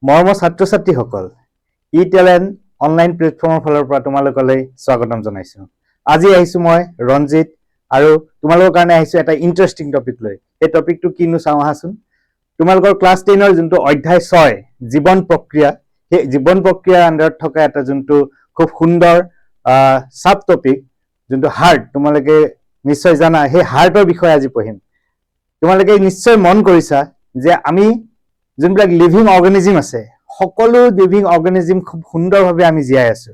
মৰমৰ ছাত্ৰ-ছাত্ৰীসকল, ই-টেলেণ্ট অনলাইন প্লেটফৰ্মৰ ফালৰ পৰা তোমালোকলৈ স্বাগতম জনাইছো। আজি আহিছো মই ৰঞ্জিত আৰু তোমালোকৰ কাৰণে আহিছো এটা ইন্টাৰেষ্টিং টপিক লৈ। এই টপিকটো কিনো চাওঁ আহাচোন। তোমালোকৰ ক্লাছ 10ৰ যোনটো অধ্যায় 6 জীৱন প্ৰক্ৰিয়া, সেই জীৱন প্ৰক্ৰিয়াৰ আণ্ডাৰত থকা এটা যোনটো খুব সুন্দৰ সাব টপিক, যোনটো হাৰ্ট, তোমালোকে নিশ্চয় জানা, সেই হাৰ্টৰ বিষয়ে আজি পঢ়িম। তোমালোকে নিশ্চয় মন কৰিছা যে আমি যোনবিলাক লিভিং অৰ্গেনিজম আছে, সকলো লিভিং অৰ্গেনিজম খুব সুন্দৰভাৱে আমি জীয়াই আছো।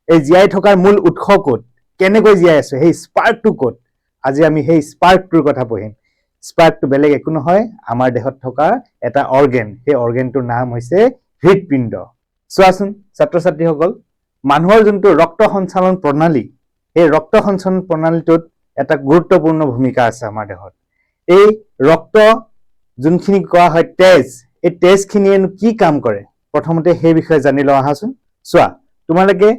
এই জীয়াই থকাৰ মূল উৎস ক'ত, কেনেকৈ জীয়াই আছো, সেই স্পাৰ্কটো ক'ত, আজি আমি সেই স্পাৰ্কটোৰ কথা পঢ়িম। স্পাৰ্কটো বেলেগ একো নহয়, আমাৰ দেহত থকা এটা অৰ্গেন। সেই অৰ্গেনটোৰ নাম হৈছে হৃদপিণ্ড। চোৱাচোন ছাত্ৰ ছাত্ৰীসকল, মানুহৰ যোনটো ৰক্ত সঞ্চালন প্ৰণালী, সেই ৰক্ত সঞ্চালন প্ৰণালীটোত এটা গুৰুত্বপূৰ্ণ ভূমিকা আছে আমাৰ দেহত। এই ৰক্ত যোনখিনি কোৱা হয় তেজ, এই তেজখিনিয়ে কি কাম কৰে, প্ৰথমতে সেই বিষয়ে জানি লওঁ আহাচোন। চোৱা, তোমালোকে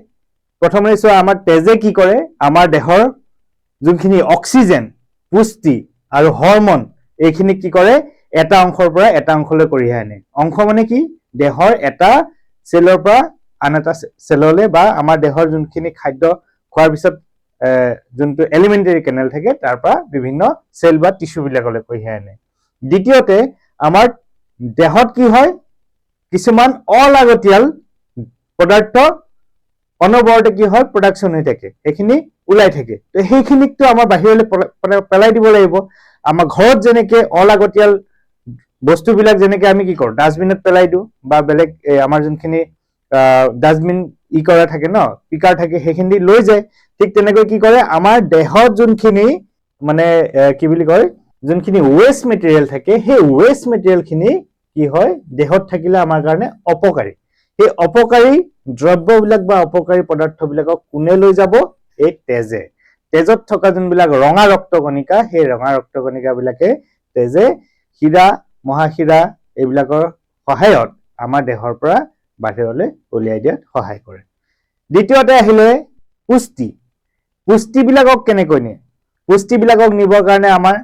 প্ৰথমে চোৱা, আমাৰ তেজে কি কৰে, আমাৰ দেহৰ যোনখিনি অক্সিজেন, পুষ্টি আৰু হৰমন, এইখিনি কি কৰে, এটা অংশৰ পৰা এটা অংশলৈ কঢ়িয়াই আনে। অংশ মানে কি, দেহৰ এটা চেলৰ পৰা আন এটা চেললৈ, বা আমাৰ দেহৰ যোনখিনি খাদ্য খোৱাৰ পিছত যোনটো এলিমেণ্টাৰী কেনেল থাকে, তাৰ পৰা বিভিন্ন চেল বা টিস্যুবিলাকলৈ কঢ়িয়াই আনে। দ্বিতীয়তে, আমাৰ দেহত কি হয়, কিছুমান অলাগতিয়াল পদাৰ্থ অনবৰতে কি হয়, প্ৰডাকশ্যন হৈ থাকে, সেইখিনি ওলাই থাকে। তো সেইখিনিকতো আমাৰ বাহিৰলৈ পেলাই দিব লাগিব। আমাৰ ঘৰত যেনেকে অলাগতিয়াল বস্তুবিলাক যেনেকে আমি কি কৰোঁ, ডাষ্টবিনত পেলাই দিওঁ, বা বেলেগ আমাৰ যোনখিনি ডাষ্টবিন কৰা থাকে ন, পিকাৰ থাকে, সেইখিনি লৈ যায়। ঠিক তেনেকৈ কি কৰে, আমাৰ দেহত যোনখিনি মানে কি বুলি কয়, যোনখিনি ৱেষ্ট মেটেৰিয়েল থাকে, সেই ৱেষ্ট মেটেৰিয়েলখিনি কি হয়, দেহত থাকিলে আমাৰ কাৰণে অপকাৰী। সেই অপকাৰী দ্ৰব্যবিলাক বা অপকাৰী পদাৰ্থবিলাকক কোনে লৈ যাব, এই তেজে। তেজত থকা যোনবিলাক ৰঙা ৰক্তকণিকা, সেই ৰঙা ৰক্তকণিকাবিলাকে তেজে শিৰা, মহাশিৰা এইবিলাকৰ সহায়ত আমাৰ দেহৰ পৰা বাহিৰলৈ উলিয়াই দিয়াত সহায় কৰে। দ্বিতীয়তে আহিলে পুষ্টি। পুষ্টিবিলাকক কেনেকৈ নিয়ে, পুষ্টিবিলাকক নিবৰ কাৰণে আমাৰ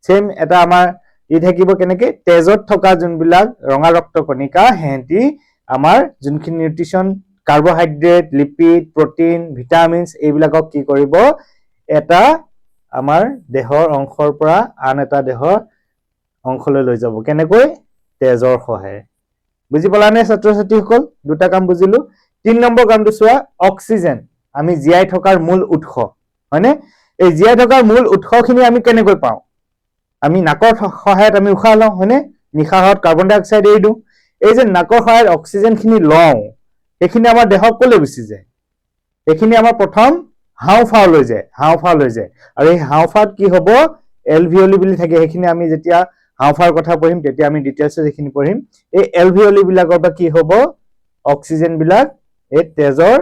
চেম এটা আমাৰ থাকিব, কেনেকে, তেজত থকা যোনবিলাক ৰঙা ৰক্তকণিকা, সিহঁতি আমাৰ যোনখিনি nutrition, carbohydrate, lipid, protein, vitamins, এইবিলাকক কি কৰিব, এটা আমাৰ দেহৰ অংশৰ পৰা আন এটা দেহৰ অংশলৈ লৈ যাব। কেনেকৈ, তেজৰ সহায়ে। বুজি পালানে ছাত্ৰ ছাত্ৰীসকল? দুটা কাম বুজিলো। 3 নম্বৰ কামটো চোৱা, অক্সিজেন, আমি জীয়াই থকাৰ মূল উৎস, হয়নে? এই জীয়াই থকাৰ মূল উৎসখিনি আমি কেনেকৈ পাওঁ, আমি নাকৰ সহায়ত আমি উশাহ লওঁ, হয়নে? নিশাহত কাৰ্বন ডাই অক্সাইড এৰি দিওঁ। এই যে নাকৰ সহায়ত অক্সিজেনখিনি লওঁ, সেইখিনি আমাৰ দেহত কলৈ গুচি যায়, সেইখিনি আমাৰ প্ৰথম হাওঁফাওঁ লৈ যায়, হাওঁফাওঁ লৈ যায়। আৰু এই হাওঁফাওত কি হ'ব, এলভিঅলি বুলি থাকে, সেইখিনি আমি যেতিয়া হাওঁফাওৰ কথা পঢ়িম, তেতিয়া আমি ডিটেইলছত সেইখিনি পঢ়িম। এই এলভিঅলি বিলাকৰ পৰা কি হ'ব, অক্সিজেন বিলাক এই তেজৰ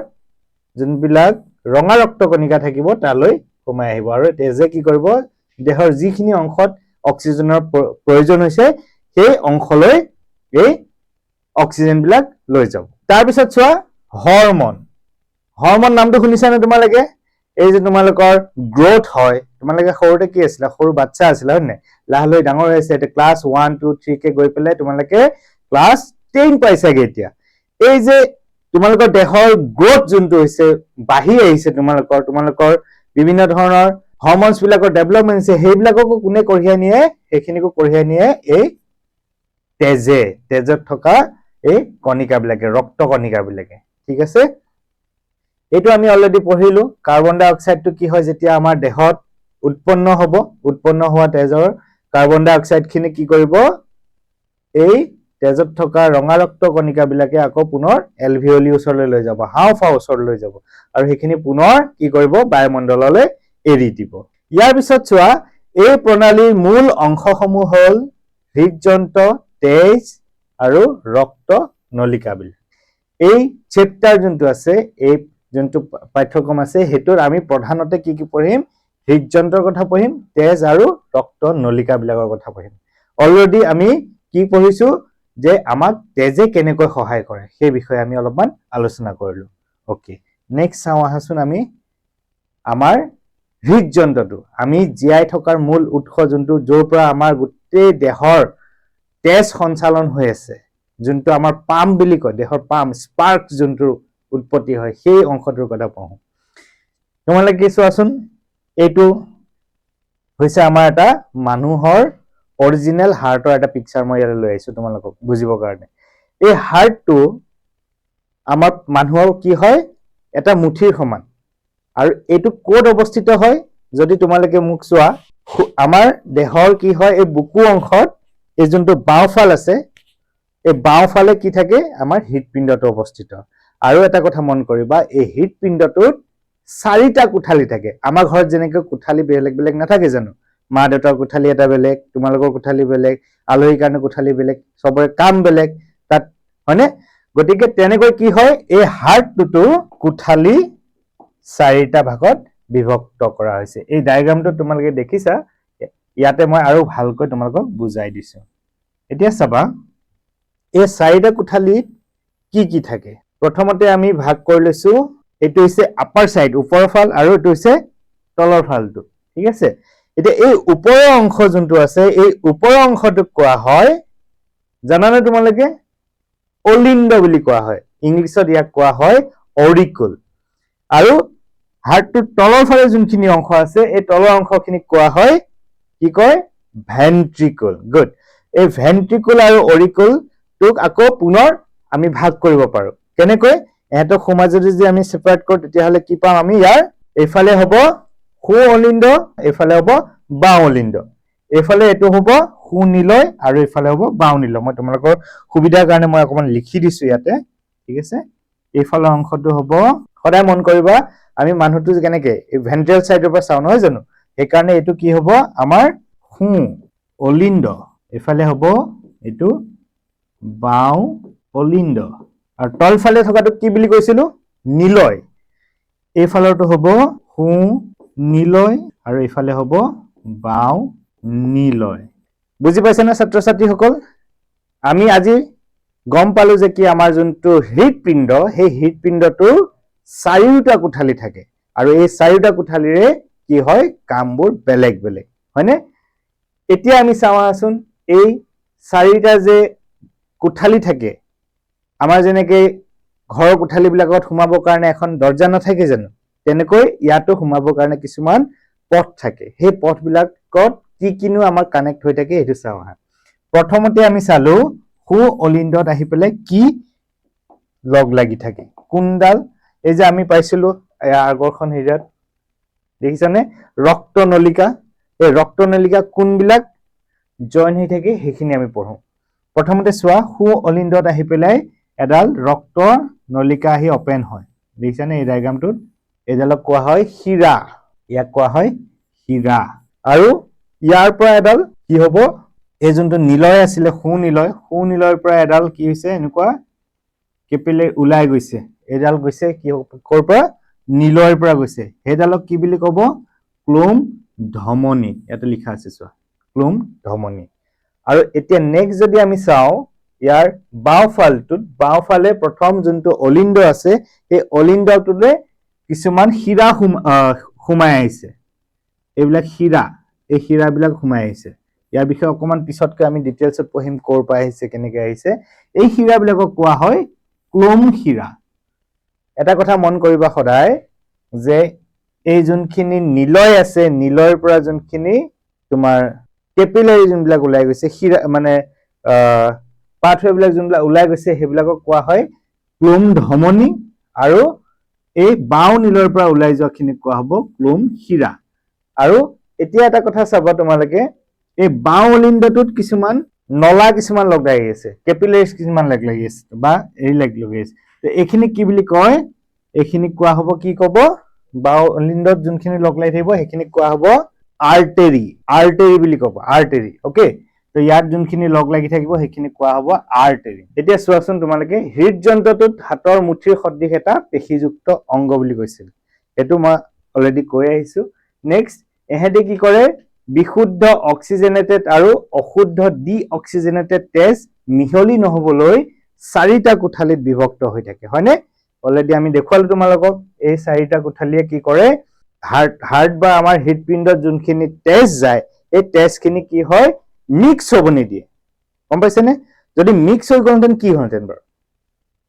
যোনবিলাক ৰঙা ৰক্তকণিকা থাকিব তালৈ সোমাই আহিব, আৰু তেজে কি কৰিব, দেহৰ যিখিনি অংশত অক্সিজেনৰ প্ৰয়োজন হৈছে, সেই অংশলৈ এই অক্সিজেন বিলাক লৈ যাব। তাৰপিছত চোৱা, হৰমন। হৰমন নামটো শুনিছানে তোমালোকে? এই যে তোমালোকৰ গ্ৰোথ হয়, তোমালোকে সৰুতে কি আছিলা, সৰু বাচ্চা আছিলা, হয় নে? লাহে লাহে ডাঙৰ হৈ আছে, এতিয়া ক্লাছ 1, 2, 3 কে গৈ পেলাই তোমালোকে ক্লাছ 10 পাইছাগে। এতিয়া এই যে তোমালোকৰ দেহৰ গ্ৰোথ যোনটো হৈছে, বাঢ়ি আহিছে, তোমালোকৰ বিভিন্ন ধৰণৰ হৰমনছ বিলাকৰ ডেভেলপমেণ্ট হৈছে, সেইবিলাককো কোনে কঢ়িয়াই নিয়ে, সেইখিনিকো কঢ়িয়াই নিয়ে এই তেজে, তেজত থকা এই কণিকাবিলাকে, ৰক্ত কণিকাবিলাকে। ঠিক আছে, এইটো আমি অলৰেডি পঢ়িলো। কাৰ্বন ডাই অক্সাইডটো কি হয়, যেতিয়া আমাৰ দেহত উৎপন্ন হ'ব, উৎপন্ন হোৱা তেজৰ কাৰ্বন ডাই অক্সাইডখিনি কি কৰিব, এই তেজত থকা ৰঙা ৰক্ত কণিকাবিলাকে আকৌ পুনৰ এলভিঅলি ওচৰলৈ লৈ যাব, হাওঁফাওঁ ওচৰলৈ লৈ যাব, আৰু সেইখিনি পুনৰ কি কৰিব, বায়ুমণ্ডললৈ এৰি দিব। ইয়াৰ পিছত চোৱা, এই প্ৰণালীৰ মূল অংশসমূহ হ'ল হৃদযন্ত্ৰ, তেজ আৰু ৰক্ত নলিকাবিলাক। এই চেপ্টাৰ যোনটো আছে, এই যোনটো পাঠ্যক্ৰম আছে, সেইটোত আমি প্ৰধানতে কি কি পঢ়িম, হৃদযন্ত্ৰৰ কথা পঢ়িম, তেজ আৰু ৰক্ত নলিকাবিলাকৰ কথা পঢ়িম। অলৰেডি আমি কি পঢ়িছো, যে আমাক তেজে কেনেকৈ সহায় কৰে, সেই বিষয়ে আমি অলপমান আলোচনা কৰিলো। অ'কে, নেক্সট চাওঁ আহাচোন। আমি আমাৰ হৃদযন্ত্ৰটো, আমি জীয়াই থকাৰ মূল উৎস, যোনটো য'ৰ পৰা আমাৰ গোটেই দেহৰ তেজ সঞ্চালন হৈ আছে, যোনটো আমাৰ পাম বুলি কয় দেহৰ পাম স্পাৰ্ক যোনটো উৎপত্তি হয় সেই অংশটোৰ কথা পঢ়ো তোমালোকে কি চোৱাচোন এইটো হৈছে আমাৰ এটা মানুহৰ অৰিজিনেল হাৰ্টৰ এটা পিকচাৰ মই ইয়ালৈ লৈ আহিছো তোমালোকক বুজিবৰ কাৰণে এই হাৰ্টটো আমাৰ মানুহৰ কি হয় এটা মুঠিৰ সমান আৰু এইটো ক'ত অৱস্থিত হয় যদি তোমালোকে মোক চোৱা আমাৰ দেহৰ কি হয় এই বুকু অংশত এই যোনটো বাওঁফাল আছে এই বাওঁফালে কি থাকে আমাৰ হৃদপিণ্ডটো অৱস্থিত আৰু এটা কথা মন কৰিবা এই হৃদপিণ্ডটোত 4টা কোঠালি থাকে আমাৰ ঘৰত যেনেকৈ কোঠালি বেলেগ বেলেগ নাথাকে জানো মা দেউতাৰ কোঠালি এটা বেলেগ তোমালোকৰ কোঠালি বেলেগ আলহীৰ কাৰণে কোঠালি বেলেগ সবৰে কাম বেলেগ তাত হয়নে গতিকে তেনেকৈ কি হয় এই হাৰ্টটো কোঠালি 4টা ভাগত বিভক্ত কৰা হৈছে এই ডায়াগ্ৰামটো তোমালোকে দেখিছা ইয়াতে মই আৰু ভালকৈ তোমালোকক বুজাই দিছো এতিয়া চাবা এই 4টা কোঠালিত কি থাকে প্ৰথমতে আমি ভাগ কৰি লৈছো এইটো হৈছে আপাৰ সাইড ওপৰৰ ফাল আৰু এইটো হৈছে তলৰ ফালটো ঠিক আছে এতিয়া এই ওপৰৰ অংশ যোনটো আছে এই ওপৰৰ অংশটোক কোৱা হয় জানানে তোমালোকে অলিন্দ বুলি কোৱা হয় ইংলিছত ইয়াক কোৱা হয় অৰিকল আৰু হাৰ্টটোৰ তলৰ ফালে যোনখিনি অংশ আছে এই তলৰ অংশখিনিক কোৱা হয় কি কয় ভেন্ট্ৰিকল গুড এই ভেন্ট্ৰিকল আৰু অৰিকল তোক আকৌ পুনৰ আমি ভাগ কৰিব পাৰো কেনেকৈ এটো সমাজে যদি আমি সেপাৰেট কৰো তেতিয়াহলে কি পাম আমি ইয়াৰ এইফালে হ'ব সু অলিন্দ এইফালে হ'ব বাওঁ অলিন্দ এইফালে এটো হ'ব সু নিলয় আৰু এইফালে হ'ব বাওঁ নিলয় মই তোমালোকৰ সুবিধাৰ কাৰণে মই অকমান লিখি দিছো ইয়াতে ঠিক আছে এইফালে অংশটো হ'ব সদায় মন কৰিবা আমি মানুহটো কেনেকৈ এই ভেন্ট্ৰেল সাইডৰ পৰা চাও নহয় জানো এই কাৰণে এটো কি হ'ব আমাৰ সু অলিন্দ এইফালে হ'ব এটো বাওঁ অলিন্দ আৰু তলফালে থকাটো কি বুলি কৈছিলো নিলয় এইফালৰটো হ'ব সু নিলয় আৰু এইফালে হ'ব বাওঁ নিলয় বুজি পাইছে না ছাত্ৰ ছাত্ৰীসকল আমি আজি গম পালো যে কি আমাৰ যোনটো হৃদপিণ্ড সেই হৃদপিণ্ডটোৰ 4টা কোঠালি থাকে আৰু এই 4টা কোঠালিৰে কি হয় কামবোৰ বেলেগ বেলেগ হয়নে এতিয়া আমি চাওঁচোন এই 4টা যে কোঠালি থাকে আমাৰ যেনেকৈ ঘৰৰ কোঠালিবিলাকত সোমাবৰ কাৰণে এখন দৰ্জা নাথাকে জানো তেনেকৈ ইয়াতো সোমাবৰ কাৰণে কিছুমান পথ থাকে সেই পথবিলাকত কিনো আমাৰ কানেক্ট হৈ থাকে এইটো চাওঁ আহা প্ৰথমতে আমি চালো সু অলিন্দত আহি পেলাই কি লগ লাগি থাকে কোনডাল এই যে আমি পাইছিলো আগৰখন হেৰিয়াত দেখিছানে ৰক্তনলিকা এই ৰক্তনলিকা কোনবিলাক জয়েন হৈ থাকে সেইখিনি আমি পঢ়ো প্ৰথমতে চোৱা সু অলিন্দত আহি পেলাই এডাল ৰক্ত নলিকা আহি ওপেন হয় দেখিছানে এই ডায়াগ্ৰামটোত এডালক কোৱা হয় শিৰা ইয়াক কোৱা হয় শিৰা আৰু ইয়াৰ পৰা এডাল কি হ'ব এই যোনটো নিলয় আছিল সু নিলয়ৰ পৰা এডাল কি হৈছে এনেকুৱা কেপিলে ওলাই গৈছে এডাল গৈছে কি কৰ পৰা নিলয়ৰ পৰা গৈছে হেডালক কি বুলি ক'ব ক্লোম ধমনী ইয়াতে লিখা আছে চোৱা ক্লোম ধমনী আৰু এতিয়া নেক্সট যদি আমি চাও ইয়াৰ বাওঁফালে প্ৰথম যোনটো অলিন্দ আছে এই অলিন্দটোলে কিছুমান শিৰা সোমাই আহিছে এইবিলাক শিৰা এই শিৰাবিলাক সোমাই আহিছে ইয়াৰ বিষয়ে অকমান পিছতকৈ আমি ডিটেইলছত পঢ়িম কৰ পৰা আহিছে কেনেকৈ আহিছে এই শিৰাবিলাকক কোৱা হয় ক্লোম শিৰা এটা কথা মন কৰিবা সদায় যে এই যোনখিনি নিলয় আছে নিলয়ৰ পৰা যোনখিনি তোমাৰ কেপিলাৰী যোনবিলাক ওলাই গৈছে শিৰা মানে পাথৱেবিলাক যোনবিলাক ওলাই গৈছে সেইবিলাকক কোৱা হয় ক্লোম ধমনী আৰু এই বাওঁ নিলয়ৰ পৰা ওলাই যোৱাখিনিক কোৱা হ'ব ক্লোম শিৰা আৰু এতিয়া এটা কথা চাবা তোমালোকে এই বাওঁ অলিন্দটোত কিছুমান নলা কিছুমান লগাই আছে কেপিলাৰীজ কিছুমান লাগি আছে বা এই লাগি আছে এইখিনি কি বুলি কয় এইখিনি কোৱা হ'ব কি ক'ব বাওঁ অলিন্দত যোনখিনি লগাই থাকিব সেইখিনি কোৱা হ'ব আৰ্টেৰী বুলি ক'ব আৰ্টেৰী ওকে তো ইয়াত যোনখিনি লগ লাগি থাকিব সেইখিনি কোৱা হ'ব আৰ্টেৰী এতিয়া চোৱাচোন তোমালোকে হৃদযন্ত্ৰটোত হাতৰ মুঠিৰ সদৃশ এটা পেশীযুক্ত অংগ বুলি কৈছিল এটো মই অলৰেডি কৈ আহিছো নেক্সট এহেতে কি কৰে বিশুদ্ধ অক্সিজেনেটেড আৰু অশুদ্ধ ডি অক্সিজেনেটেড তেজ মিহলি নহবলৈ 4টা কোঠালিত বিভক্ত হৈ থাকে হয়নে অলৰেডি আমি দেখুৱালো তোমালোকক এই 4টা কোঠালিয়ে কি কৰে হাৰ্ট বা আমাৰ হৃদপিণ্ডত যোনখিনি তেজ যায় এই তেজখিনি কি হয় মিক্স হ'ব নিদিয়ে গম পাইছেনে যদি মিক্স হৈ গ'লহেঁতেন কি হ'লহেঁতেন বাৰু?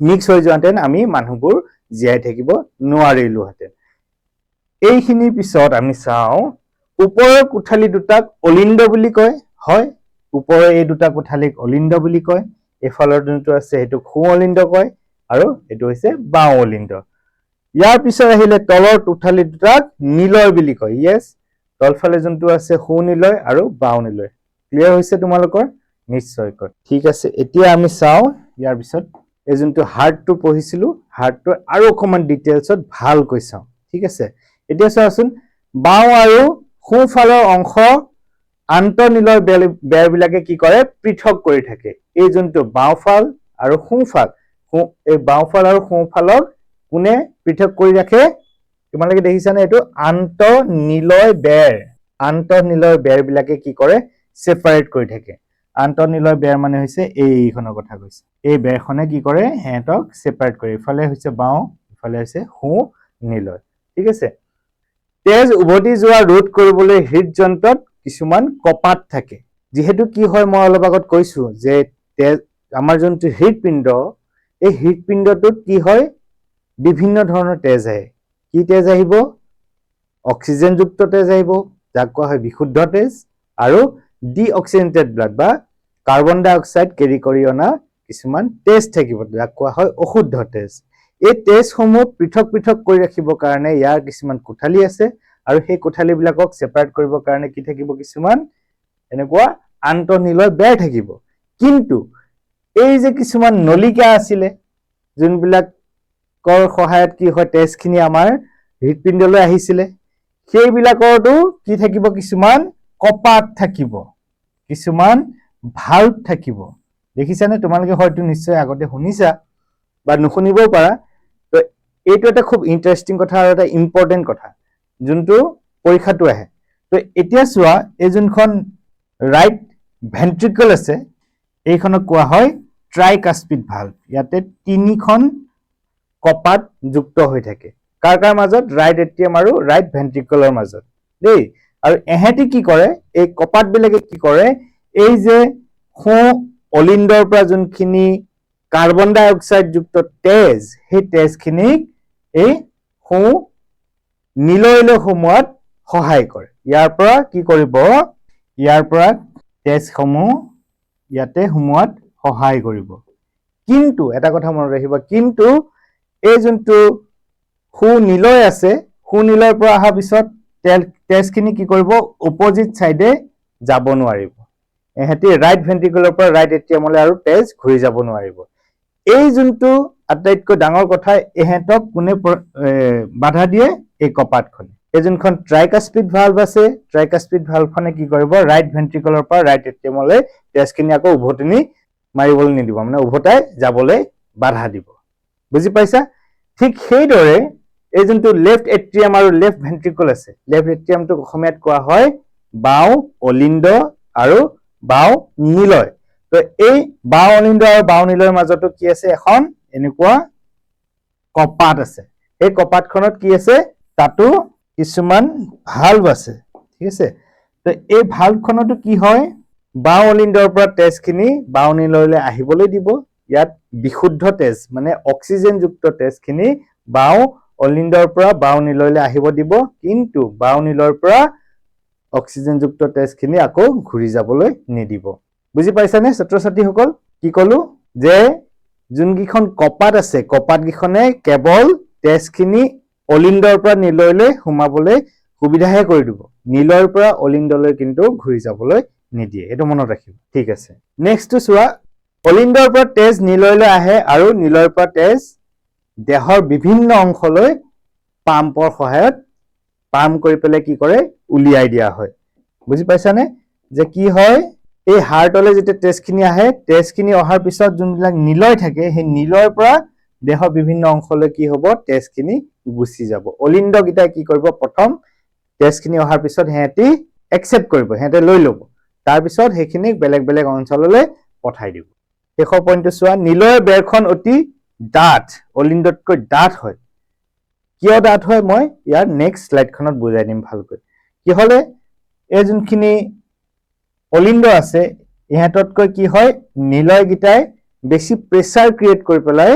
মিক্স হৈ যোৱাহেঁতেন আমি মানুহবোৰ জীয়াই থাকিব নোৱাৰিলোহেঁতেন। এইখিনিৰ পিছত আমি চাওঁ ওপৰৰ কোঠালি দুটাক অলিন্দ বুলি কয়। হয়, ওপৰৰ এই দুটা কোঠালিক অলিন্দ বুলি কয়। এইফালৰ যোনটো আছে সেইটোক সোঁ অলিন্দ কয় আৰু এইটো হৈছে বাওঁ অলিন্দ। ইয়াৰ পিছত আহিলে তলৰ কোঠালি দুটাক নিলয় বুলি কয়। ইয়েছ, তলফালে যোনটো আছে সোঁ নিলয় আৰু বাওঁ নিলয়। ক্লিয়াৰ হৈছে তোমালোকৰ? নিশ্চয়কৈ। ঠিক আছে, এতিয়া আমি চাওঁ ইয়াৰ পিছত এই যোনটো হাৰ্টটো পঢ়িছিলো, হাৰ্টটোৰ আৰু অকণমান ডিটেইলছত ভালকৈ চাওঁ। ঠিক আছে, এতিয়া চোৱাচোন, বাওঁ আৰু সোঁফালৰ অংশ আন্তঃনিলয় বেৰবিলাকে কি কৰে? পৃথক কৰি থাকে। এই যোনটো বাওঁফাল আৰু সোঁফাল, এই বাওঁফাল আৰু সোঁফালক কোনে পৃথক কৰি ৰাখে? তোমালোকে দেখিছানে? এইটো আন্তঃনিলয় বেৰ। আন্তঃনিলয় বেৰবিলাকে কি কৰে? ছেপাৰেট কৰি থাকে। আন্তঃনিলয় বেৰ মানে হৈছে এইখনৰ কথা কৈছে। এই বেৰখনে কি কৰে? সিহঁতক ছেপাৰেট কৰে। ইফালে হৈছে বাওঁ, ইফালে হৈছে সোঁ নিলয়। ঠিক আছে, তেজ উভতি যোৱা ৰোধ কৰিবলৈ হৃদযন্ত্ৰত কিছুমান কপাট থাকে। যিহেতু কি হয়, মই অলপ আগত কৈছো যে তেজ, আমাৰ যোনটো হৃদপিণ্ড, এই হৃদপিণ্ডটোত কি হয়? বিভিন্ন ধৰণৰ তেজ আহে। কি তেজ আহিব? অক্সিজেনযুক্ত তেজ আহিব, যাক কোৱা হয় বিশুদ্ধ তেজ, আৰু ডিঅক্সিজেনেটেড ব্লাড বা কাৰ্বন ডাই অক্সাইড কেৰি কৰি অনা কিছুমান তেজ থাকিব, যাক কোৱা হয় অশুদ্ধ তেজ। এই তেজসমূহ পৃথক পৃথক কৰি ৰাখিবৰ কাৰণে ইয়াৰ কিছুমান কোঠালি আছে, আৰু সেই কোঠালিবিলাকক ছেপাৰেট কৰিবৰ কাৰণে কি থাকিব? কিছুমান এনেকুৱা আন্তঃনিলয় বেৰ থাকিব। কিন্তু এই যে কিছুমান নলিকা আছিলে, যোনবিলাকৰ সহায়ত কি হয় তেজখিনি আমাৰ হৃদপিণ্ডলৈ আহিছিলে, সেইবিলাকৰতো কি থাকিব? কিছুমান কপাট থাকিব, কিছুমান ভাল্ভ থাকিব। দেখিছানে? তোমালোকে হয়তো নিশ্চয় আগতে শুনিছা বা নুশুনিবও পাৰা। তো এইটো এটা খুব ইণ্টাৰেষ্টিং কথা আৰু এটা ইম্পৰ্টেণ্ট কথা, যোনটো পৰীক্ষাটো আহে। তো এতিয়া চোৱা, এই যোনখন ৰাইট ভেন্ট্ৰিকল আছে, এইখনক কোৱা হয় ট্ৰাইকাস্পিড ভাল্ভ। ইয়াতে তিনিখন কপাট যুক্ত হৈ থাকে। কাৰ কাৰ মাজত? ৰাইট এট্ৰিয়াম আৰু ৰাইট ভেন্ট্ৰিকলৰ মাজত দেই। আৰু এহেঁতি কি কৰে? এই কপাটবিলাকে কি কৰে? এই যে সোঁ অলিন্দৰ পৰা যোনখিনি কাৰ্বন ডাই অক্সাইড যুক্ত তেজ, সেই তেজখিনিক এই সোঁ নিলয়লৈ সোমোৱাত সহায় কৰে। ইয়াৰ পৰা কি কৰিব? ইয়াৰ পৰা তেজসমূহ ইয়াতে সোমোৱাত সহায় কৰিব। কিন্তু এটা কথা মনত ৰাখিবা, কিন্তু এই যোনটো সুনিলয় আছে, সুনিলয়ৰ পৰা অহাৰ পিছত তেজখিনি কি কৰিব? অপজিট চাইডে যাব নোৱাৰিব। এহেঁতি ৰাইট ভেন্ট্ৰিকলৰ পৰা ৰাইট এট্ৰিয়ামলৈ আৰু তেজ ঘূৰি যাব নোৱাৰিব। এই যোনটো আটাইতকৈ ডাঙৰ কথা, এহেঁতক কোনে বাধা দিয়ে? এই কপাটখনে। এই যোনখন ট্ৰাইকাস্পিড ভাল্ভ আছে, ট্ৰাইকাস্পিড ভাল্ভখনে কি কৰিব? ৰাইট ভেন্ট্ৰিকলৰ পৰা ৰাইট এট্ৰিয়ামলৈ তেজখিনি আকৌ উভতনি মাৰিবলৈ নিদিব, মানে উভতাই যাবলৈ বাধা দিব। বুজি পাইছা? ঠিক সেইদৰে এই যোনটো লেফ্ট এট্ৰিয়াম আৰু লেফ্ট ভেন্ট্ৰিকল আছে, লেফ্ট এট্ৰিয়ামটোক অসমীয়াত কোৱা হয় বাওঁ অলিন্দ আৰু বাওঁ নিলয়। তো এই বাওঁ অলিন্দ আৰু বাওঁ নিলয়ৰ মাজতো কি আছে? এখন এনেকুৱা কপাট আছে। এই কপাটখনত কি আছে? তাতো কিছুমান ভাল্ভ আছে। ঠিক আছে, তো এই ভাল্ভখনতো কি হয়? বাওঁ অলিন্দৰ পৰা তেজখিনি বাওঁ নিলয়লৈ আহিবলৈ দিব। ইয়াত বিশুদ্ধ তেজ মানে অক্সিজেনযুক্ত তেজখিনি বাওঁ অলিন্দৰ পৰা বাওঁ নিলয়লৈ আহিব দিব, কিন্তু বাওঁ নিলয়ৰ পৰা অক্সিজেনযুক্ত তেজখিনি আকৌ ঘূৰি যাবলৈ নিদিব। বুজি পাইছানে ছাত্ৰ ছাত্ৰীসকল? কি কলো? যে যোনকেইখন কপাট আছে, কপাটকেইখনে কেৱল তেজখিনি অলিন্দৰ পৰা নিলয়লৈ সোমাবলৈ সুবিধাহে কৰি দিব, নিলয়ৰ পৰা অলিন্দলৈ কিন্তু ঘূৰি যাবলৈ নিদিয়ে। এইটো মনত ৰাখিব। ঠিক আছে, নেক্সটটো চোৱা। অলিন্দৰ পৰা তেজ নিলয়লৈ আহে আৰু নিলয়ৰ পৰা তেজ দেহৰ বিভিন্ন অংশলৈ পাম্পৰ সহায়ত পাম্প কৰি পেলাই কি কৰে? উলিয়াই দিয়া হয়। বুজি পাইছানে? যে কি হয়, এই হাৰ্টলৈ যেতিয়া তেজখিনি আহে, তেজখিনি অহাৰ পিছত যোনবিলাক নিলয় থাকে, সেই নিলয়ৰ পৰা দেহৰ বিভিন্ন অংশলৈ কি হ'ব? তেজখিনি গুচি যাব। অলিন্দকেইটাই কি কৰিব? প্ৰথম তেজখিনি অহাৰ পিছত সিহঁতি একচেপ্ট কৰিব, সিহঁতে লৈ ল'ব। তাৰপিছত সেইখিনিক বেলেগ বেলেগ অঞ্চললৈ পঠাই দিব। শেষৰ পইণ্টটো চোৱা। নিলয়ৰ বেৰখন অতি ডাঠ, অলিন্দতকৈ ডাঠ হয়। কিয় ডাঠ হয়? মই ইয়াৰ নেক্সট শ্লাইডখনত বুজাই দিম ভালকৈ। কি হ'লে এই যোনখিনি অলিন্দ আছে, ইহঁততকৈ কি হয় নিলয় গিটাই বেছি প্ৰেছাৰ ক্ৰিয়েট কৰি পেলাই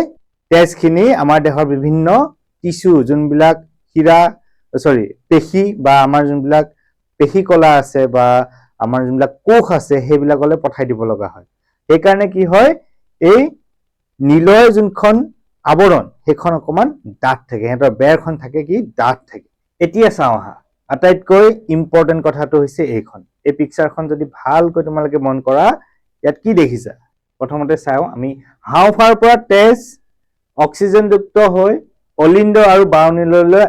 তেজখিনি আমাৰ দেহৰ বিভিন্ন টিস্যু যোনবিলাক শিৰা পেশী বা আমাৰ যোনবিলাক পেশী কলা আছে বা আমাৰ যোনবিলাক কোষ আছে সেইবিলাকলৈ পঠাই দিব লগা হয় সেইকাৰণে কি হয় এই নিলয়ৰ যোনখন আৱৰণ সেইখন অকমান ডাঠ থাকে সিহঁতৰ বেৰখন থাকে কি ডাঠ থাকে এতিয়া চাওঁ আহা আটাইতকৈ ইম্পৰ্টেণ্ট কথাটো হৈছে এইখন এই পিকচাৰখন যদি ভালকৈ তোমালোকে মন কৰা ইয়াত কি দেখিছা প্ৰথমতে চাওঁ আমি হাওঁফাওৰ পৰা তেজ অক্সিজেনযুক্ত হৈ অলিন্দ আৰু বায়ুমণ্ডললৈ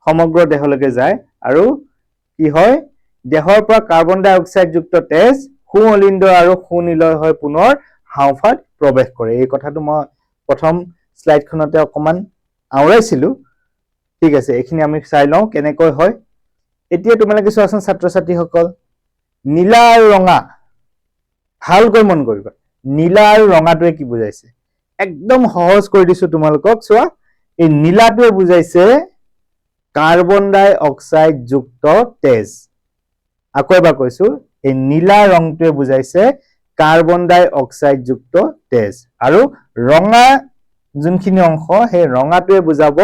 সমগ্ৰ দেহলৈকে যায় আৰু কি হয় দেহৰ পৰা কাৰ্বন ডাই অক্সাইডযুক্ত তেজ সুঅলিন্দ আৰু সুনিলয় হৈ পুনৰ হাওঁফাওত প্ৰৱেশ কৰে এই কথাটো মই প্ৰথম স্লাইডখনতে অকমান আওৰাইছিলো ঠিক আছে এইখিনি আমি চাই লওঁ কেনেকৈ হয় এতিয়া তোমালোকে চোৱাচোন ছাত্ৰ ছাত্ৰীসকল নীলা আৰু ৰঙা ভালকৈ মন কৰিবা নীলা আৰু ৰঙাটোৱে কি বুজাইছে একদম সহজ কৰি দিছো তোমালোকক চোৱা এই নীলাটোৱে বুজাইছে কাৰ্বন ডাই অক্সাইড যুক্ত তেজ আকৌ এবাৰ কৈছো এই নীলা ৰংটোৱে বুজাইছে কাৰ্বন ডাই অক্সাইড যুক্ত তেজ আৰু ৰঙা যোনখিনি অংশ সেই ৰঙাটোৱে বুজাব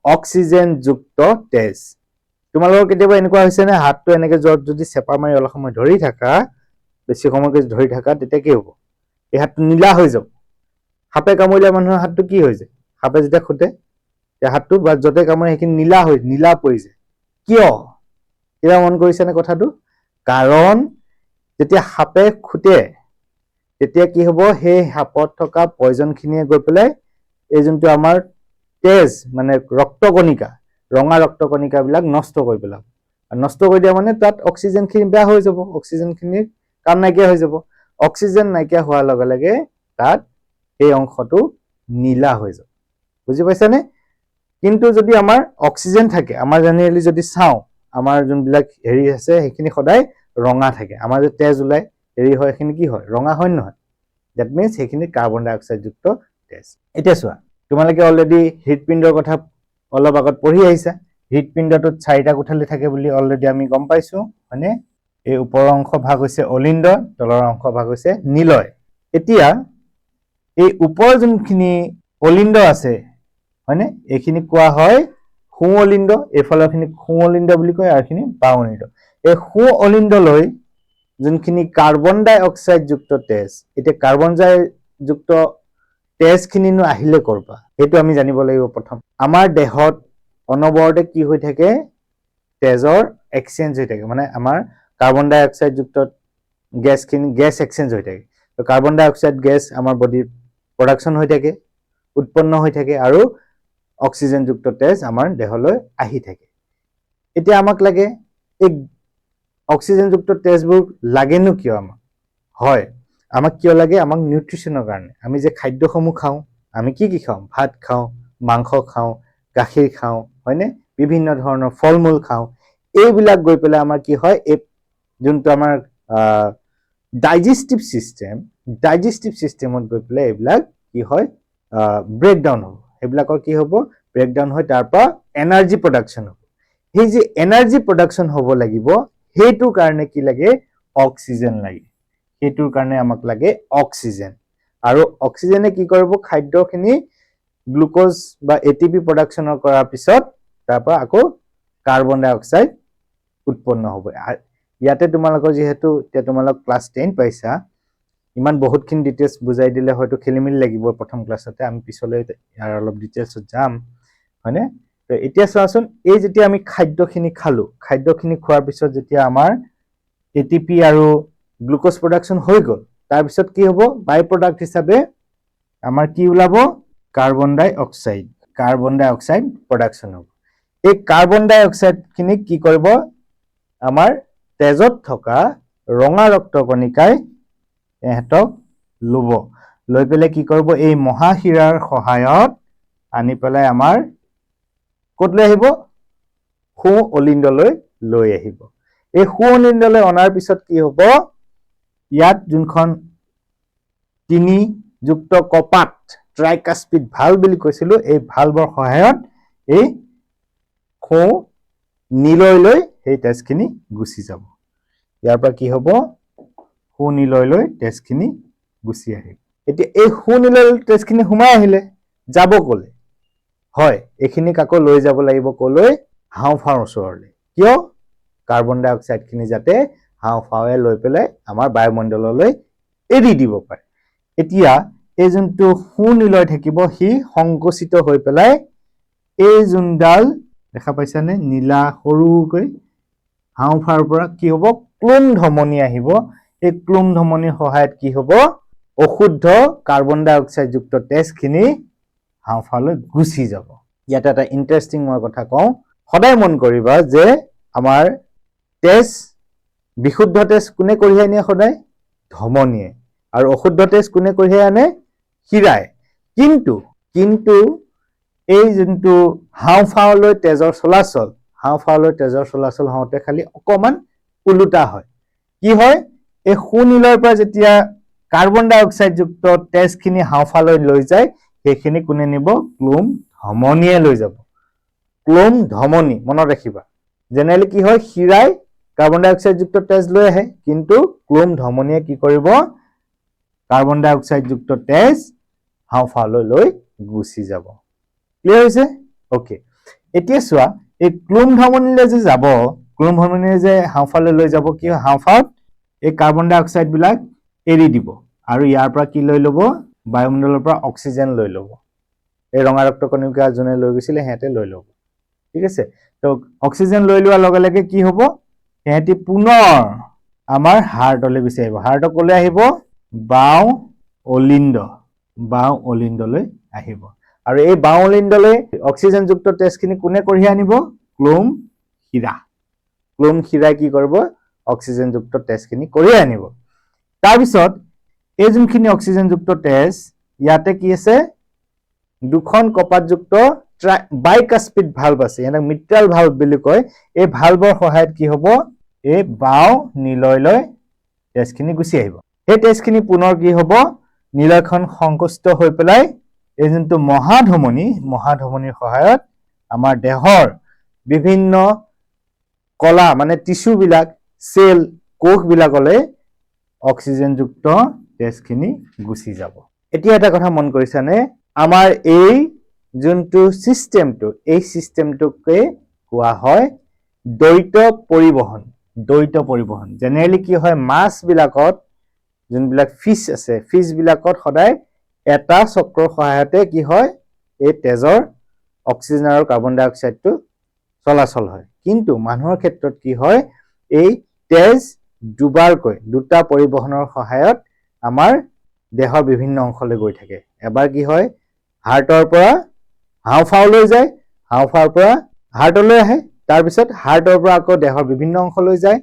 অক্সিজেন যুক্ত তেজ তোমালোকৰ কেতিয়াবা এনেকুৱা হৈছে নে হাতটো এনেকে জ্বৰত যদি চেপা মাৰি অলপ সময় ধৰি থাকা বেছি সময়কে ধৰি থাকা তেতিয়া কি হ'ব এই হাতটো নীলা হৈ যাব সাপে কামুৰিলে মানুহৰ হাতটো কি হৈ যায় সাপে যেতিয়া খুটে এই হাতটো বা য'তে কামুৰে সেইখিনি নীলা পৰি যায় কিয় কিবা মন কৰিছেনে কথাটো কাৰণ যেতিয়া সাপে খুটে তেতিয়া কি হ'ব সেই সাপত থকা পয়জনখিনিয়ে গৈ পেলাই এই যোনটো আমাৰ তেজ মানে ৰক্তকণিকা ৰঙা ৰক্তকণিকাবিলাক নষ্ট কৰি পেলাব আৰু নষ্ট কৰি দিয়া মানে তাত অক্সিজেনখিনি বেয়া হৈ যাব অক্সিজেনখিনিৰ কাম নাইকিয়া হৈ যাব অক্সিজেন নাইকিয়া হোৱাৰ লগে লগে তাত এই অংশটো নীলা হৈ যাব বুজি পাইছানে কিন্তু যদি আমাৰ অক্সিজেন থাকে আমাৰ জেনেৰেলি যদি চাওঁ আমাৰ যোনবিলাক হেৰি আছে সেইখিনি সদায় ৰঙা থাকে আমাৰ যে তেজ ওলাই হেৰি হয় সেইখিনি কি হয় ৰঙা হয় নহয় দ্যাট মিন্স সেইখিনি কাৰ্বন ডাই অক্সাইড যুক্ত তেজ এতিয়া চোৱা তোমালোকে অলৰেডি হৃদপিণ্ডৰ কথা অলপ আগত পঢ়ি আহিছা হৃদপিণ্ডটোত 4টা কোঠালি থাকে বুলি অলৰেডি আমি গম পাইছো হয়নে এই ওপৰৰ অংশ ভাগ হৈছে অলিন্দ তলৰ অংশ ভাগ হৈছে নিলয় এতিয়া এই ওপৰৰ যোনখিনি অলিন্দ আছে হয়নে এইখিনি কোৱা হয় সুঅলিন্দ এইফালৰখিনি সুঅলিন্দ বুলি কয় আৰু এইখিনি বায়ুমণ্ডল এই সুঅলিন্দলৈ যোনখিনি কাৰ্বন ডাই অক্সাইড যুক্ত তেজ এতিয়া কাৰ্বন ডাই যুক্ত তেজখিনিনো আহিলে কৰবা সেইটো আমি জানিব লাগিব প্ৰথম আমাৰ দেহত অনবৰতে কি হৈ থাকে তেজৰ এক্সচেঞ্জ হৈ থাকে মানে আমাৰ কাৰ্বন ডাই অক্সাইড যুক্ত গেছ এক্সচেঞ্জ হৈ থাকে তো কাৰ্বন ডাই অক্সাইড গেছ আমাৰ বডিৰ প্ৰডাকশ্যন হৈ থাকে উৎপন্ন হৈ থাকে আৰু অক্সিজেন যুক্ত তেজ আমাৰ দেহলৈ আহি থাকে এতিয়া আমাক লাগে এই অক্সিজেন যুক্ত তেজবোৰ লাগেনো কিয় আমাক হয় আমাক কিয় লাগে আমাক নিউট্ৰিচনৰ কাৰণে আমি যে খাদ্যসমূহ খাওঁ আমি কি খাওঁ ভাত খাওঁ মাংস খাওঁ গাখীৰ খাওঁ হয়নে বিভিন্ন ধৰণৰ ফল-মূল খাওঁ এইবিলাক গৈ পেলাই আমাৰ কি হয় এই যোনটো আমাৰ ডাইজেষ্টিভ চিষ্টেমত গৈ পেলাই এইবিলাক কি হয় ব্ৰেকডাউন হ'ব সেইবিলাকৰ কি হ'ব ব্ৰেকডাউন হৈ তাৰ পৰা এনাৰ্জি প্ৰডাকশ্যন হ'ব সেই যে এনাৰ্জি প্ৰডাকশ্যন হ'ব লাগিব সেইটোৰ কাৰণে কি লাগে অক্সিজেন লাগে সেইটোৰ কাৰণে আমাক লাগে অক্সিজেন আৰু অক্সিজেনে কি কৰিব খাদ্যখিনি গ্লুকোজ বা এটিপি প্ৰডাকশ্যনৰ কৰাৰ পিছত তাৰ পৰা আকৌ কাৰ্বন ডাই অক্সাইড উৎপন্ন হ'ব ইয়াতে তোমালোকৰ যেহেতু এতিয়া তোমালোক ক্লাছ 10 পাইছা ইমান বহুতখিনি ডিটেইলছ বুজাই দিলে হয়তো খেলিমেলি লাগিব প্ৰথম ক্লাছতে আমি পিছলৈ ইয়াৰ অলপ ডিটেইলছত যাম হয়নে তো এতিয়া চোৱাচোন এই যেতিয়া আমি খাদ্যখিনি খালো খাদ্যখিনি খোৱাৰ পিছত যেতিয়া আমাৰ এটিপি আৰু গ্লুকোজ প্ৰডাকশ্যন হৈ গ'ল তাৰ পিছত কি হ'ব বাই প্ৰডাক্ট হিচাপে আমাৰ কি ওলাব কাৰ্বন ডাই অক্সাইড প্ৰডাকশ্যন হ'ব এই কাৰ্বন ডাই অক্সাইডখিনি কি কৰিব আমাৰ তেজত থকা ৰঙা ৰক্তকণিকাই এহঁতক ল'ব লৈ পেলাই কি কৰিব এই মহাশিৰাৰ সহায়ত আনি পেলাই আমাৰ ক'ত লৈ আহিব সুঅলিন্দলৈ লৈ আহিব এই সুঅলিন্দলৈ অনাৰ পিছত কি হ'ব ইয়াত যোনখন তিনি যুক্ত কপাট ট্ৰাইকাস্পিড ভালভ বুলি কৈছিলো এই ভালভৰ সহায়ত এই সুনিলয়লৈ সেই তেজখিনি গুচি যাব ইয়াৰ পৰা কি হ'ব সুনিলয়লৈ তেজখিনি গুচি আহিব এতিয়া এই সুনিলয়লৈ তেজখিনি সোমাই আহিলে যাব কলে হয় এইখিনিক আকৌ লৈ যাব লাগিব কলৈ হাওঁফাওঁৰ ওচৰলৈ কিয় কাৰ্বন ডাই অক্সাইডখিনি যাতে হাওঁফাওঁৱে লৈ পেলাই আমাৰ বায়ুমণ্ডললৈ এৰি দিব পাৰে এতিয়া এই যোনটো সুনিলয় থাকিব সি সংকুচিত হৈ পেলাই এই যোনডাল দেখা পাইছানে নীলা সৰুকৈ হাওঁফাওঁৰ পৰা কি হ'ব ক্লোম ধমনী আহিব এই ক্লোম ধমনীৰ সহায়ত কি হ'ব অশুদ্ধ কাৰ্বন ডাই অক্সাইড যুক্ত তেজখিনি হাওঁফাওঁলৈ গুচি যাব ইয়াতে এটা ইন্টাৰেষ্টিং মই কথা কওঁ সদায় মন কৰিবা যে আমাৰ তেজ বিশুদ্ধ তেজ কোনে কঢ়িয়াই নিয়ে সদায় ধমনীয়ে আৰু অশুদ্ধ তেজ কোনে কঢ়িয়াই আনে শিৰাই কিন্তু এই যোনটো হাওঁফাওঁলৈ তেজৰ চলাচল হওঁতে খালি অকমান ওলোটা হয় কি হয় এই সুনিলয়ৰ পৰা যেতিয়া কাৰ্বন ডাই অক্সাইড যুক্ত তেজখিনি হাওঁফাওঁলৈ লৈ যায় সেইখিনি কোনে নিব ক্লোম ধমনীয়ে লৈ যাব ক্লোম ধমনী মনত ৰাখিবা জেনেৰেলি কি হয় শিৰাই কাৰ্বন ডাই অক্সাইড যুক্ত তেজ লৈ আহে কিন্তু ক্লোম ধমনীয়ে কি কৰিব কাৰ্বন ডাই অক্সাইড যুক্ত তেজ হাওঁফাওঁলৈ লৈ গুচি যাব ক্লিয়াৰ হৈছে ওকে এতিয়া চোৱা এই ক্লোম ধমনীলৈ যে যাব ক্লোম ধমনীয়ে যে হাওঁফাওঁলৈ লৈ যাব কি হয় হাওঁফাওঁত এই কাৰ্বন ডাই অক্সাইড বিলাক এৰি দিব আৰু ইয়াৰ পৰা কি লৈ ল'ব বায়ুমণ্ডলৰ পৰা অক্সিজেন লৈ ল'ব এই ৰঙা ৰক্ত কণিকা যোনে লৈ গৈছিলে হেঁতে লৈ ল'ব ঠিক আছে তো অক্সিজেন লৈ লোৱাৰ লগে লগে কি হ'ব হেঁতি পুনৰ আমাৰ হাৰ্টলৈ গুচি আহিব হাৰ্টক ক'লৈ আহিব বাওঁ অলিণ্ডলৈ আহিব আৰু এই বাওঁ অলিণ্ডলৈ অক্সিজেনযুক্ত তেজখিনি কোনে কঢ়িয়াই আনিব ক্লোম শিৰাই কি কৰিব অক্সিজেনযুক্ত তেজখিনি কঢ়িয়াই আনিব তাৰপিছত এই যোনখিনি অক্সিজেনযুক্ত তেজ ইয়াতে কি আছে দুখন কপাটযুক্ত বাইকাস্পিড ভাল্ভ আছে ইয়াক মিট্ৰাল ভাল্ভ বুলি কয় এই ভাল্ভৰ সহায়ত কি হ'ব এই বাওঁ নিলয়লৈ তেজখিনি গুচি আহিব এই তেজখিনি পুনৰ কি হ'ব নিলয়খন সংকুচিত হৈ পেলাই এই যোনটো মহাধমনীৰ সহায়ত আমাৰ দেহৰ বিভিন্ন কলা মানে টিস্যু বিলাক সেল কোষ বিলাকলৈ অক্সিজেনযুক্ত তেজখিনি গুচি যাব এতিয়া এটা কথা মন কৰিছানে আমাৰ এই যোনটো সিস্টেমটোকে কোৱা হয় দ্বৈত পৰিবহন জেনেৰেলি কি হয় মাছ বিলাকত যোনবিলাক ফিছ আছে ফিছ বিলাকত সদায় এটা চক্ৰৰ সহায়তে কি হয় এই তেজৰ অক্সিজেন আৰু কাৰ্বন ডাই অক্সাইডটো চলাচল হয় কিন্তু মানুহৰ ক্ষেত্ৰত কি হয় এই তেজ দুটা পৰিবহনৰ সহায়ত আমাৰ দেহৰ বিভিন্ন অংশলৈ গৈ থাকে এবাৰ কি হয় হাৰ্টৰ পৰা হাওঁফাওঁলৈ যায় হাওঁফাওঁৰ পৰা হাৰ্টলৈ আহে তাৰপিছত হাৰ্টৰ পৰা আকৌ দেহৰ বিভিন্ন অংশলৈ যায়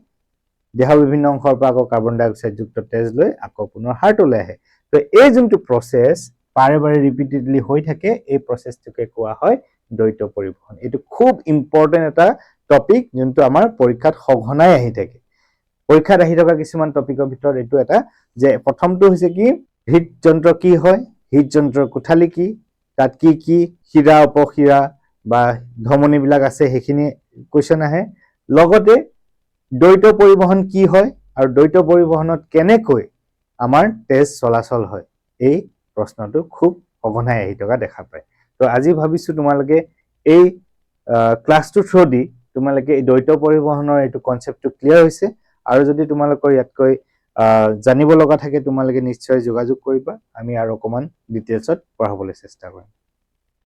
দেহৰ বিভিন্ন অংশৰ পৰা আকৌ কাৰ্বন ডাই অক্সাইড যুক্ত তেজ লৈ আকৌ পুনৰ হাৰ্টলৈ আহে তো এই যোনটো প্ৰসেস বাৰে বাৰে ৰিপিটেডলি হৈ থাকে এই প্ৰসেসটোকে কোৱা হয় দ্বৈত পৰিবহন এইটো খুব ইম্পৰ্টেন্ট এটা টপিক যোনটো আমাৰ পৰীক্ষাত সঘনাই আহি থাকে পৰীক্ষাত আহি থকা কিছুমান টপিকৰ ভিতৰত এইটো এটা যে প্ৰথমটো হৈছে কি হৃদযন্ত্ৰ কি হয় হৃদযন্ত্ৰৰ কোঠালি কি তাত কি শিৰা উপশিৰা বা ধমনী বিলাক আছে সেইখিনি কোৱেশ্চন আহে লগতে দ্বৈত পৰিবহন কি হয় আৰু দ্বৈত পৰিবহনত কেনেকৈ আমাৰ তেজ চলাচল হয় এই প্ৰশ্নটো খুব সঘনাই আহি থকা দেখা পায় তো আজি ভাবিছো তোমালোকে এই ক্লাছটো থ্ৰু দি তোমালোকে এই দ্বৈত পৰিবহনৰ এইটো কনসেপ্টটো ক্লিয়াৰ হৈছে আৰু যদি তোমালোকৰ ইয়াতকৈ জানিব লগা থাকে তোমালোকে নিশ্চয় যোগাযোগ কৰিবা আমি আৰু অকমান ডিটেইলছত পঢ়াবলৈ চেষ্টা কৰিম